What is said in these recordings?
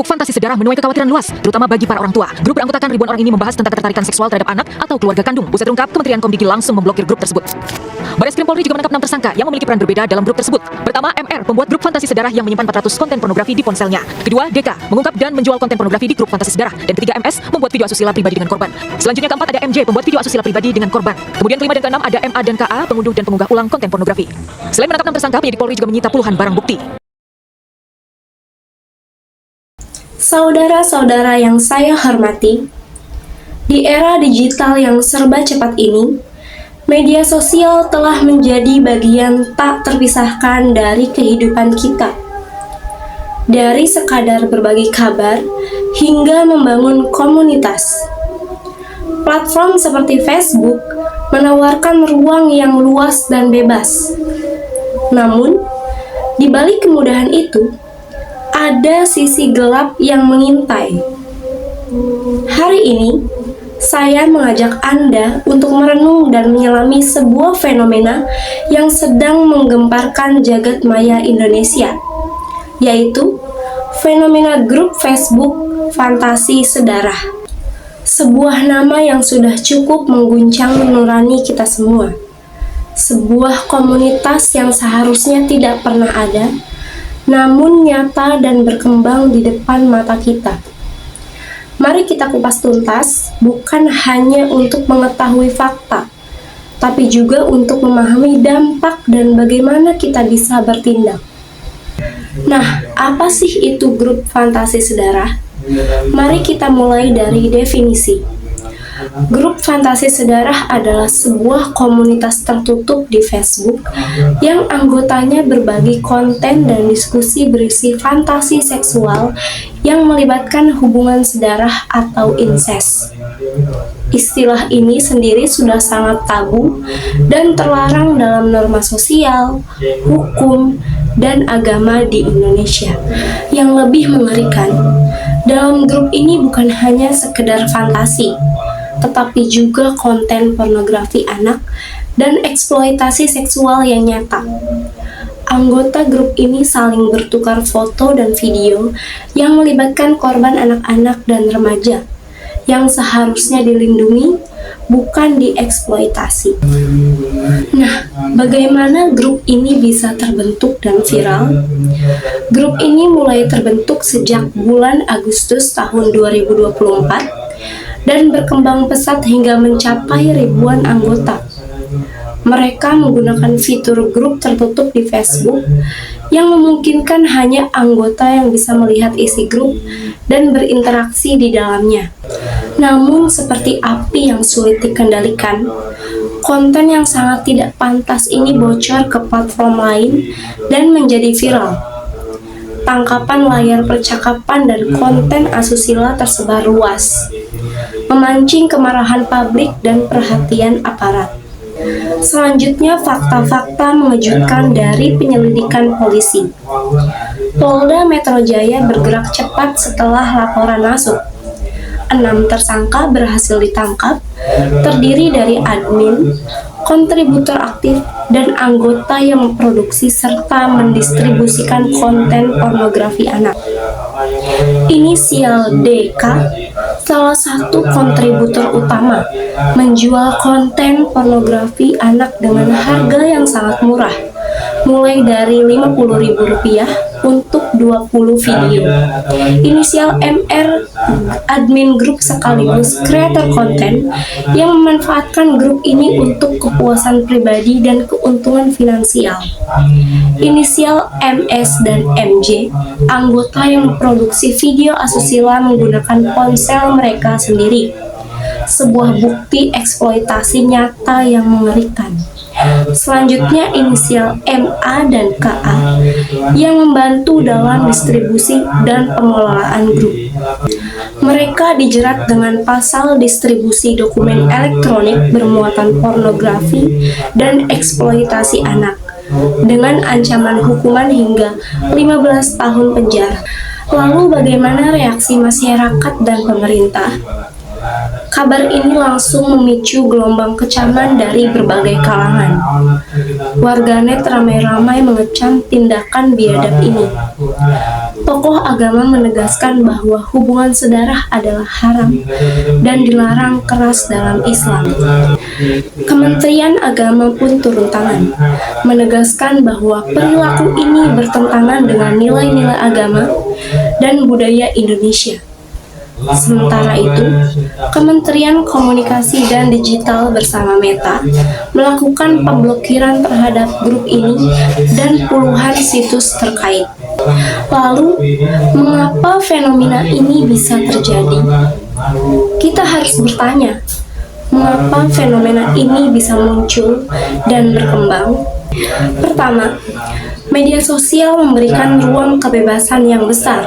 Facebook Fantasi Sedarah menuai kekhawatiran luas, terutama bagi para orang tua. Grup beranggotakan ribuan orang ini membahas tentang ketertarikan seksual terhadap anak atau keluarga kandung. Usai terungkap, Kementerian Komdigi langsung memblokir grup tersebut. Bareskrim Polri juga menangkap 6 tersangka yang memiliki peran berbeda dalam grup tersebut. Pertama, MR, pembuat grup Fantasi Sedarah yang menyimpan 400 konten pornografi di ponselnya. Kedua, DK, mengungkap dan menjual konten pornografi di grup Fantasi Sedarah. Dan ketiga, MS, membuat video asusila pribadi dengan korban. Selanjutnya keempat ada MJ, pembuat video asusila pribadi dengan korban. Kemudian kelima dan keenam ada MA dan KA, pengunduh dan pengunggah ulang konten pornografi. Selain menangkap 6 tersangka, penyidik Polri juga menyita puluhan barang bukti. Saudara-saudara yang saya hormati, di era digital yang serba cepat ini, media sosial telah menjadi bagian tak terpisahkan dari kehidupan kita. Dari sekadar berbagi kabar hingga membangun komunitas. Platform seperti Facebook menawarkan ruang yang luas dan bebas. Namun, di balik kemudahan itu, ada sisi gelap yang mengintai. Hari ini, saya mengajak Anda untuk merenung dan menyelami sebuah fenomena yang sedang menggemparkan jagat maya Indonesia, yaitu fenomena grup Facebook Fantasi Sedarah. Sebuah nama yang sudah cukup mengguncang nurani kita semua. Sebuah komunitas yang seharusnya tidak pernah ada, namun nyata dan berkembang di depan mata kita. Mari kita kupas tuntas, bukan hanya untuk mengetahui fakta, tapi juga untuk memahami dampak dan bagaimana kita bisa bertindak. Nah, apa sih itu grup Fantasi Sedarah? Mari kita mulai dari definisi. Grup Fantasi Sedarah adalah sebuah komunitas tertutup di Facebook yang anggotanya berbagi konten dan diskusi berisi fantasi seksual yang melibatkan hubungan sedarah atau incest. Istilah ini sendiri sudah sangat tabu dan terlarang dalam norma sosial, hukum, dan agama di Indonesia. Yang lebih mengerikan, dalam grup ini bukan hanya sekedar fantasi, tetapi juga konten pornografi anak dan eksploitasi seksual yang nyata. Anggota grup ini saling bertukar foto dan video yang melibatkan korban anak-anak dan remaja yang seharusnya dilindungi, bukan dieksploitasi. Nah, bagaimana grup ini bisa terbentuk dan viral? Grup ini mulai terbentuk sejak bulan Agustus tahun 2024 dan berkembang pesat hingga mencapai ribuan anggota. Mereka menggunakan fitur grup tertutup di Facebook yang memungkinkan hanya anggota yang bisa melihat isi grup dan berinteraksi di dalamnya. Namun, seperti api yang sulit dikendalikan, konten yang sangat tidak pantas ini bocor ke platform lain dan menjadi viral. Tangkapan layar percakapan dan konten asusila tersebar luas, memancing kemarahan publik dan perhatian aparat. Selanjutnya, fakta-fakta mengejutkan dari penyelidikan polisi. Polda Metro Jaya bergerak cepat setelah laporan masuk. 6 tersangka berhasil ditangkap, terdiri dari admin, kontributor aktif, dan anggota yang memproduksi serta mendistribusikan konten pornografi anak. Inisial DK, salah satu kontributor utama, menjual konten pornografi anak dengan harga yang sangat murah, mulai dari Rp50.000 untuk 20 video. Inisial MR, admin grup sekaligus kreator konten yang memanfaatkan grup ini untuk kepuasan pribadi dan keuntungan finansial. Inisial MS dan MJ, anggota yang memproduksi video asusila menggunakan ponsel mereka sendiri. Sebuah bukti eksploitasi nyata yang mengerikan. Selanjutnya, inisial MA dan KA yang membantu dalam distribusi dan pengelolaan grup. Mereka dijerat dengan pasal distribusi dokumen elektronik bermuatan pornografi dan eksploitasi anak dengan ancaman hukuman hingga 15 tahun penjara. Lalu bagaimana reaksi masyarakat dan pemerintah? Kabar ini langsung memicu gelombang kecaman dari berbagai kalangan. Warganet ramai-ramai mengecam tindakan biadab ini. Tokoh agama menegaskan bahwa hubungan sedarah adalah haram dan dilarang keras dalam Islam. Kementerian Agama pun turun tangan, menegaskan bahwa perilaku ini bertentangan dengan nilai-nilai agama dan budaya Indonesia. Sementara itu, Kementerian Komunikasi dan Digital bersama Meta melakukan pemblokiran terhadap grup ini dan puluhan situs terkait. Lalu, mengapa fenomena ini bisa terjadi? Kita harus bertanya, mengapa fenomena ini bisa muncul dan berkembang? Pertama, media sosial memberikan ruang kebebasan yang besar,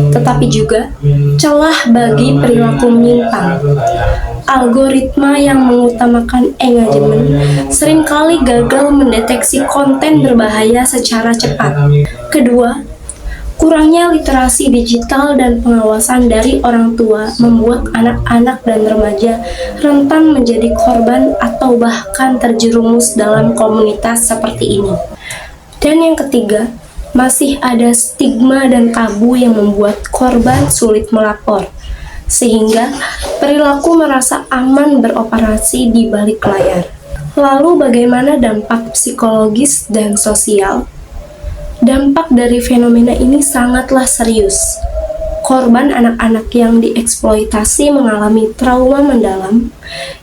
tetapi juga celah bagi perilaku menyimpang. Algoritma yang mengutamakan engagement seringkali gagal mendeteksi konten berbahaya secara cepat. Kedua, kurangnya literasi digital dan pengawasan dari orang tua membuat anak-anak dan remaja rentan menjadi korban atau bahkan terjerumus dalam komunitas seperti ini. Dan yang ketiga, masih ada stigma dan tabu yang membuat korban sulit melapor, sehingga perilaku merasa aman beroperasi di balik layar. Lalu bagaimana dampak psikologis dan sosial? Dampak dari fenomena ini sangatlah serius. Korban anak-anak yang dieksploitasi mengalami trauma mendalam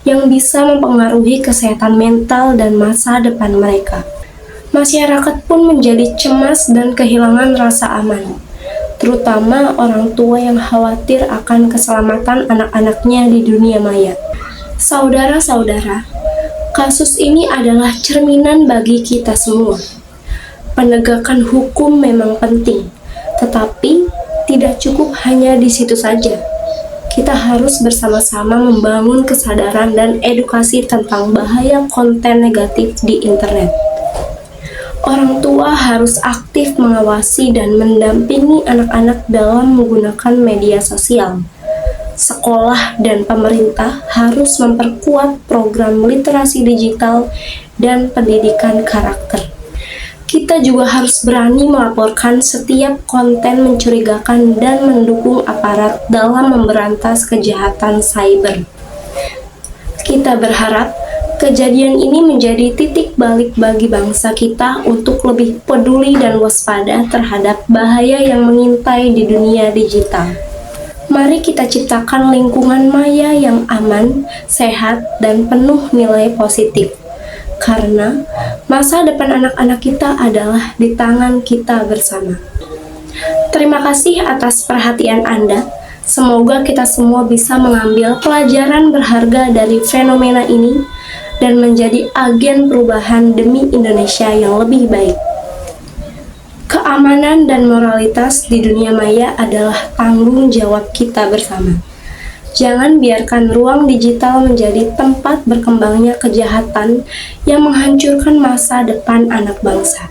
yang bisa mempengaruhi kesehatan mental dan masa depan mereka. Masyarakat pun menjadi cemas dan kehilangan rasa aman, terutama orang tua yang khawatir akan keselamatan anak-anaknya di dunia maya. Saudara-saudara, kasus ini adalah cerminan bagi kita semua. Penegakan hukum memang penting, tetapi tidak cukup hanya di situ saja. Kita harus bersama-sama membangun kesadaran dan edukasi tentang bahaya konten negatif di internet. Orang tua harus aktif mengawasi dan mendampingi anak-anak dalam menggunakan media sosial. Sekolah dan pemerintah harus memperkuat program literasi digital dan pendidikan karakter. Kita juga harus berani melaporkan setiap konten mencurigakan dan mendukung aparat dalam memberantas kejahatan cyber. Kita berharap kejadian ini menjadi titik balik bagi bangsa kita untuk lebih peduli dan waspada terhadap bahaya yang mengintai di dunia digital. Mari kita ciptakan lingkungan maya yang aman, sehat, dan penuh nilai positif. Karena masa depan anak-anak kita adalah di tangan kita bersama. Terima kasih atas perhatian Anda. Semoga kita semua bisa mengambil pelajaran berharga dari fenomena ini dan menjadi agen perubahan demi Indonesia yang lebih baik. Keamanan dan moralitas di dunia maya adalah tanggung jawab kita bersama. Jangan biarkan ruang digital menjadi tempat berkembangnya kejahatan yang menghancurkan masa depan anak bangsa.